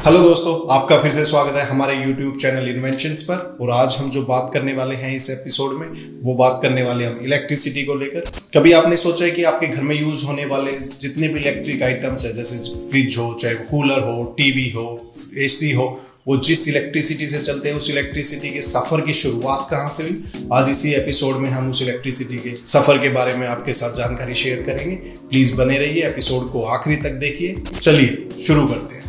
Hello दोस्तों, आपका फिर से स्वागत है हमारे YouTube चैनल इन्वेंशंस पर। और आज हम जो बात करने वाले हैं इस एपिसोड में, वो बात करने वाले हम इलेक्ट्रिसिटी को लेकर। कभी आपने सोचा है कि आपके घर में यूज होने वाले जितने भी इलेक्ट्रिक आइटम्स है, जैसे फ्रिज हो, चाहे कूलर हो, टीवी हो, एसी हो, वो जिस इलेक्ट्रिसिटी से चलते हैं, उस इलेक्ट्रिसिटी के सफर की शुरुआत कहाँ से हुई? आज इसी एपिसोड में हम उस इलेक्ट्रिसिटी के सफर के बारे में आपके साथ जानकारी शेयर करेंगे। प्लीज बने रहिए, एपिसोड को आखिरी तक देखिए। चलिए शुरू करते हैं।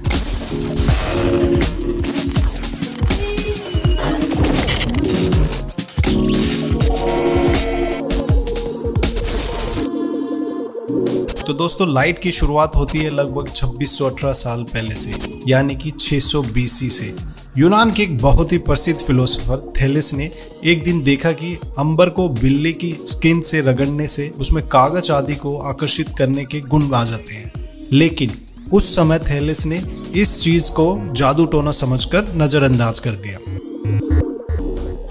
तो दोस्तों, लाइट की शुरुआत होती है लगभग 2618 साल पहले से, यानी कि 600 BC से। यूनान के एक बहुत ही प्रसिद्ध फिलोसोफर थेलेस ने एक दिन देखा कि अंबर को बिल्ली की स्किन से रगड़ने से उसमें कागज आदि को आकर्षित करने के गुण आ जाते हैं। लेकिन उस समय थेलेस ने इस चीज को जादू टोना समझकर नजरअंदाज कर दिया।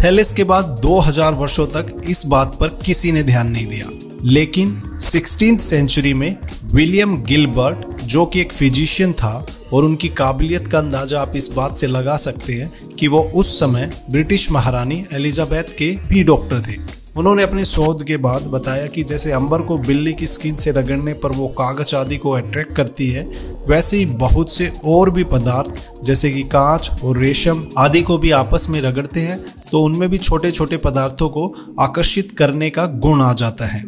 थेलेस के बाद 2000 वर्षों तक इस बात पर किसी ने ध्यान नहीं दिया। लेकिन 16th सेंचुरी में विलियम गिलबर्ट, जो कि एक फिजिशियन था, और उनकी काबिलियत का अंदाजा आप इस बात से लगा सकते हैं कि वो उस समय ब्रिटिश महारानी एलिजाबेथ के भी डॉक्टर थे। उन्होंने अपने शोध के बाद बताया कि जैसे अंबर को बिल्ली की स्किन से रगड़ने पर वो कागज आदि को अट्रैक्ट करती है, वैसे ही बहुत से और भी पदार्थ जैसे कि कांच और रेशम आदि को भी आपस में रगड़ते हैं, तो उनमें भी छोटे छोटे पदार्थों को आकर्षित करने का गुण आ जाता है।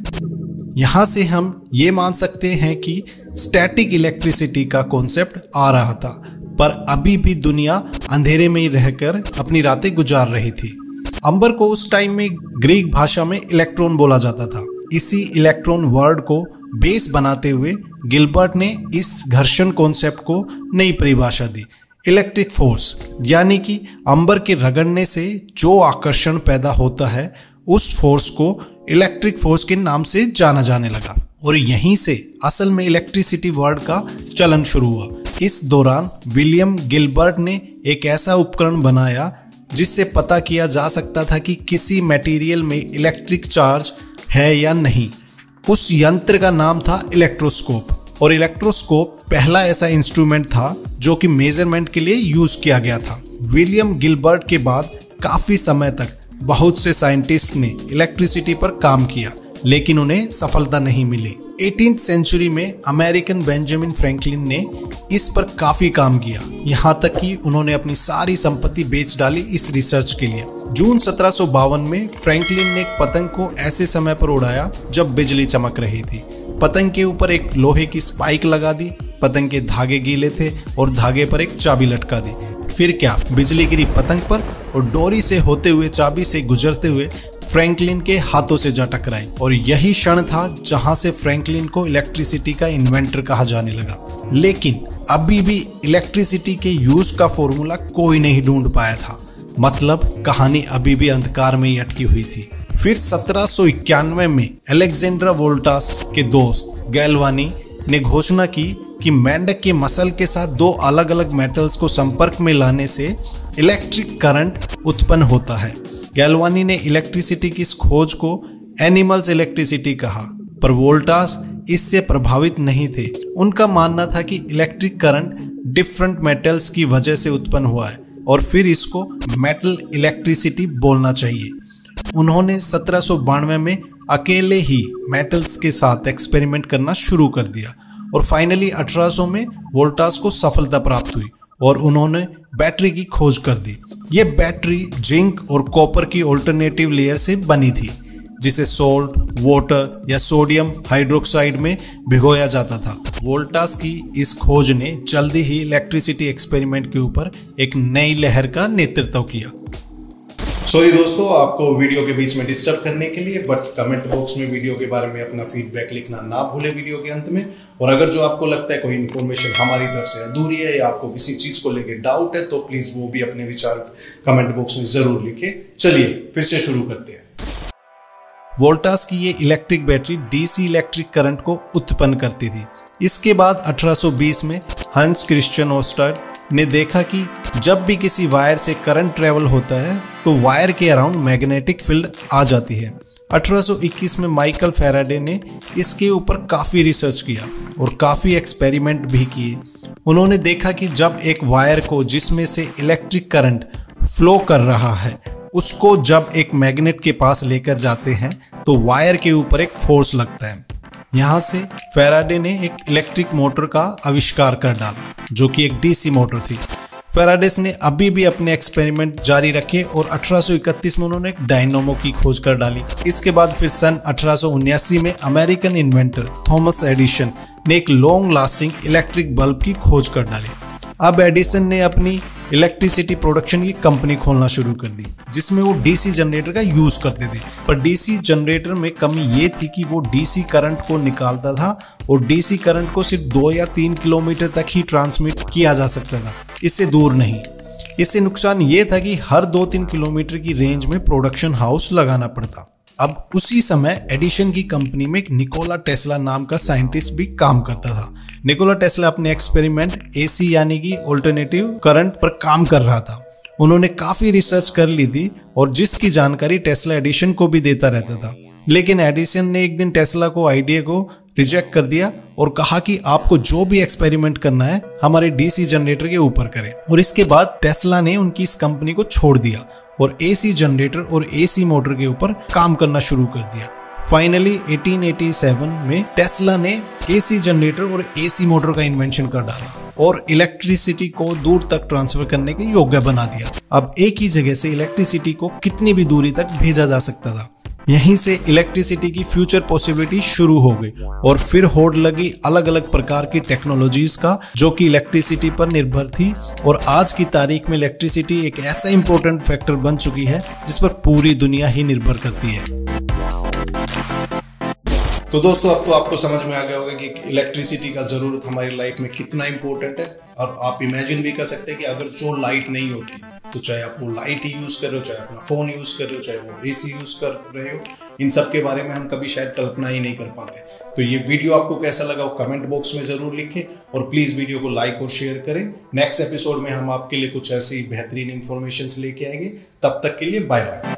यहाँ से हम ये मान सकते हैं कि स्टैटिक इलेक्ट्रिसिटी का कॉन्सेप्ट आ रहा था, पर अभी भी दुनिया अंधेरे में ही रहकर अपनी रातें गुजार रही थी। अंबर को उस टाइम में ग्रीक भाषा में इलेक्ट्रॉन बोला जाता था। इसी इलेक्ट्रॉन वर्ड को बेस बनाते हुए गिलबर्ट ने इस घर्षण कॉन्सेप्ट को नई परिभाषा दी, इलेक्ट्रिक फोर्स। यानी कि अंबर के रगड़ने से जो आकर्षण पैदा होता है, उस फोर्स को इलेक्ट्रिक फोर्स के नाम से जाना जाने लगा। और यहीं से असल में इलेक्ट्रिसिटी वर्ड का चलन शुरू हुआ। इस दौरान विलियम गिलबर्ट ने एक ऐसा उपकरण बनाया जिससे पता किया जा सकता था कि किसी मटेरियल में इलेक्ट्रिक चार्ज है या नहीं। उस यंत्र का नाम था इलेक्ट्रोस्कोप। और इलेक्ट्रोस्कोप पहला ऐसा इंस्ट्रूमेंट था जो कि मेजरमेंट के लिए यूज किया गया था। विलियम गिलबर्ट के बाद काफी समय तक बहुत से साइंटिस्ट ने इलेक्ट्रिसिटी पर काम किया, लेकिन उन्हें सफलता नहीं मिली। 18th सेंचुरी में अमेरिकन बेंजामिन फ्रैंकलिन ने इस पर काफी काम किया, यहाँ तक कि उन्होंने अपनी सारी संपत्ति बेच डाली इस रिसर्च के लिए। जून 1752 में फ्रैंकलिन ने एक पतंग को ऐसे समय पर उड़ाया जब बिजली चमक रही थी। पतंग के ऊपर एक लोहे की स्पाइक लगा दी, पतंग के धागे गीले थे और धागे पर एक चाबी लटका दी। फिर क्या, बिजली गिरी पतंग पर और डोरी से होते हुए चाबी से गुजरते हुए फ्रैंकलिन के हाथों से जा टकराई। और यही क्षण था जहां से फ्रैंकलिन को इलेक्ट्रिसिटी का इन्वेंटर कहा जाने लगा। लेकिन अभी भी इलेक्ट्रिसिटी के यूज का फॉर्मूला कोई नहीं ढूंढ पाया था। मतलब कहानी अभी भी अंधकार में ही अटकी हुई थी। फिर 1791 में अलेक्जेंड्रा वोल्टास के दोस्त गैल्वानी ने घोषणा की कि मेंढक के मसल के साथ दो अलग अलग मेटल्स को संपर्क में लाने से इलेक्ट्रिक करंट उत्पन्न होता है। गैल्वानी ने इलेक्ट्रिसिटी की इस खोज को एनिमल्स इलेक्ट्रिसिटी कहा, पर वोल्टास इससे प्रभावित नहीं थे। उनका मानना था कि इलेक्ट्रिक करंट डिफरेंट मेटल्स की वजह से उत्पन्न हुआ है और फिर इसको मेटल इलेक्ट्रिसिटी बोलना चाहिए। उन्होंने 1792 में अकेले ही मेटल्स के साथ एक्सपेरिमेंट करना शुरू कर दिया और फाइनली 1800 में वोल्टास को सफलता प्राप्त हुई और उन्होंने बैटरी की खोज कर दी। ये बैटरी जिंक और कॉपर की ऑल्टरनेटिव लेयर से बनी थी, जिसे सोल्ट, वाटर या सोडियम हाइड्रोक्साइड में भिगोया जाता था। वोल्टास की इस खोज ने जल्दी ही इलेक्ट्रिसिटी एक्सपेरिमेंट के ऊपर एक नई लहर का नेतृत्व किया। सॉरी दोस्तों, आपको वीडियो के बीच में डिस्टर्ब करने के लिए, बट कमेंट बॉक्स में वीडियो के बारे में अपना फीडबैक लिखना ना भूले वीडियो के अंत में। और अगर जो आपको लगता है कोई इन्फॉर्मेशन हमारी तरफ से अधूरी है या आपको किसी चीज को लेकर डाउट है, तो प्लीज वो भी अपने विचार कमेंट बॉक्स में जरूर लिखें। चलिए फिर से शुरू करते हैं। वोल्टास की ये electric battery DC electric current को उत्पन्न करती थी। इसके बाद 1820 में हंस क्रिश्चियन ओस्टर्ड ने देखा कि जब भी किसी वायर से करंट ट्रेवल होता है तो वायर के अराउंड मैग्नेटिक फील्ड आ जाती है। 1821 में माइकल फैराडे ने इसके ऊपर काफी रिसर्च किया और काफी एक्सपेरिमेंट भी किए उन्होंने देखा कि जब एक वायर को जिसमें से इलेक्ट्रिक करंट फ्लो कर रहा है उसको जब एक मैग्नेट के पास लेकर जाते हैं तो वायर के ऊपर एक फोर्स लगता है। यहाँ से फैराडे ने एक इलेक्ट्रिक मोटर का आविष्कार कर डाला जो कि एक डीसी मोटर थी। फैराडे ने अभी भी अपने एक्सपेरिमेंट जारी रखे और 1831 में उन्होंने एक डायनामो की खोज कर डाली। इसके बाद फिर सन 1879 में अमेरिकन इन्वेंटर थॉमस एडिसन ने एक लॉन्ग लास्टिंग इलेक्ट्रिक बल्ब की खोज कर डाली। अब एडिसन ने अपनी इलेक्ट्रिसिटी प्रोडक्शन की कंपनी खोलना शुरू कर दी जिसमें वो डीसी जनरेटर का यूज करते थे। पर डीसी जनरेटर में कमी ये थी कि वो डीसी करंट को निकालता था और डीसी करंट को सिर्फ 2 या 3 किलोमीटर तक ही ट्रांसमिट किया जा सकता था, इससे दूर नहीं। इससे नुकसान ये था कि हर 2-3 किलोमीटर की रेंज में प्रोडक्शन हाउस लगाना पड़ता। अब उसी समय एडिसन की कंपनी में एक निकोला टेस्ला नाम का साइंटिस्ट भी काम करता था। निकोला टेस्ला अपने एक्सपेरिमेंट एसी यानी कि ऑल्टरनेटिव करंट पर काम कर रहा था। उन्होंने काफी रिसर्च कर ली थी और जिसकी जानकारी टेस्ला एडिसन को भी देता रहता था। लेकिन एडिसन ने एक दिन टेस्ला को आइडिया को रिजेक्ट कर दिया और कहा कि आपको जो भी एक्सपेरिमेंट करना है हमारे डीसी जनरेटर के ऊपर करें। और इसके बाद टेस्ला ने उनकी इस कंपनी को छोड़ दिया और एसी जनरेटर और एसी मोटर के ऊपर काम करना शुरू कर दिया। फाइनली 1887 में टेस्ला ने एसी जनरेटर और एसी मोटर का इन्वेंशन कर डाला और इलेक्ट्रिसिटी को दूर तक ट्रांसफर करने के योग्य बना दिया। अब एक ही जगह से इलेक्ट्रिसिटी को कितनी भी दूरी तक भेजा जा सकता था। यहीं से इलेक्ट्रिसिटी की फ्यूचर पॉसिबिलिटी शुरू हो गई और फिर होड़ लगी अलग अलग प्रकार की टेक्नोलॉजीज का जो कि इलेक्ट्रिसिटी पर निर्भर थी। और आज की तारीख में इलेक्ट्रिसिटी एक ऐसा इंपॉर्टेंट फैक्टर बन चुकी है जिस पर पूरी दुनिया ही निर्भर करती है। तो दोस्तों अब तो आपको समझ में आ गया होगा कि इलेक्ट्रिसिटी का जरूरत हमारी लाइफ में कितना इंपॉर्टेंट है। और आप इमेजिन भी कर सकते हैं कि अगर जो लाइट नहीं होती तो चाहे आप वो लाइट ही यूज कर रहे हो, चाहे अपना फोन यूज कर रहे हो, चाहे वो एसी यूज कर रहे हो, इन सब के बारे में हम कभी शायद कल्पना ही नहीं कर पाते। तो ये वीडियो आपको कैसा लगा वो कमेंट बॉक्स में जरूर लिखें और प्लीज वीडियो को लाइक और शेयर करें। नेक्स्ट एपिसोड में हम आपके लिए कुछ ऐसी बेहतरीन इंफॉर्मेशन लेके आएंगे। तब तक के लिए बाय बाय।